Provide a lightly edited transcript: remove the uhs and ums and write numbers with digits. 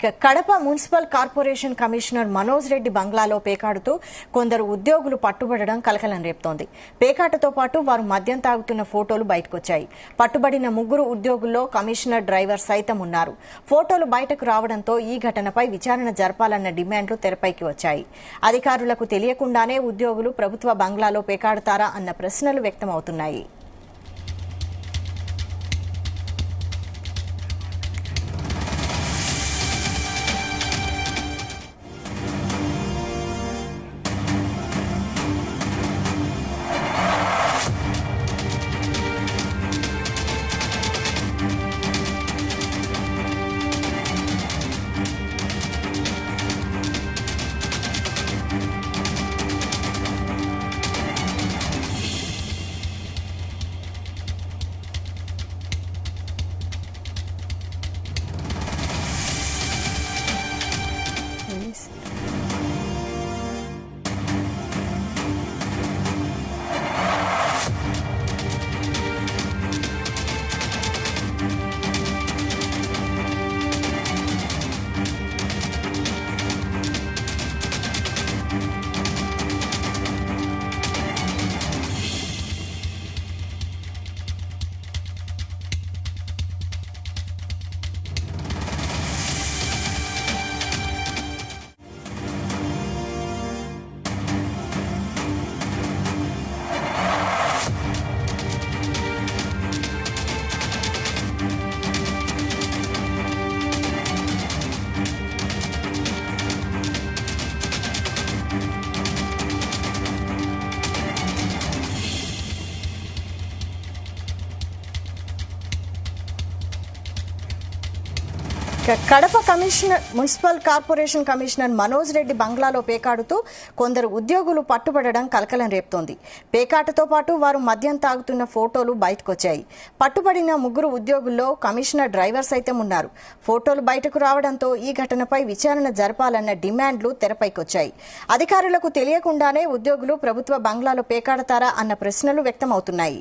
Kadapa municipal corporation commissioner Manoj Reddy బంగ్లాలో పేకాడుతూ కొందరు ఉద్యోగులు పట్టుబడడం కలకలం రేపుతోంది. పేకాటతో పాటు వారు మద్యం తాగుతున్న ఫోటోలు బయటకొచ్చాయి. పట్టుబడిన ముగ్గురు ఉద్యోగుల్లో కమిషనర్ డ్రైవర్ సైతం ఉన్నారు. ఫోటోలు బయటకు రావడంతో ఈ ఘటనపై విచారణ జరపాలన్న డిమాండ్లు తెరపైకి వచ్చాయి. అధికారులకు తెలియకుండానే ఉద్యోగులు ప్రభుత్వ బంగ్లాలో పేకాడతారా అన్న ప్రశ్నలు వ్యక్తమవుతున్నాయి. Kadapa municipal corporation commissioner Manoj Reddy బంగ్లాలో పేకాడుతూ కొందరు ఉద్యోగులు పట్టుబడడం కలకలం రేపుతోంది. పేకాటతో పాటు వారు మద్యం తాగుతున్న ఫోటోలు బయటకొచ్చాయి. పట్టుబడిన ముగ్గురు ఉద్యోగుల్లో కమిషనర్ డ్రైవర్ సైతం ఉన్నారు. ఫోటోలు బయటకు రావడంతో ఈ ఘటనపై విచారణ జరపాలన్న డిమాండ్లు తెరపైకొచ్చాయి. అధికారులకు తెలియకుండానే ఉద్యోగులు ప్రభుత్వ బంగ్లాలో పేకాడతారా అన్న ప్రశ్నలు వ్యక్తమవుతున్నాయి.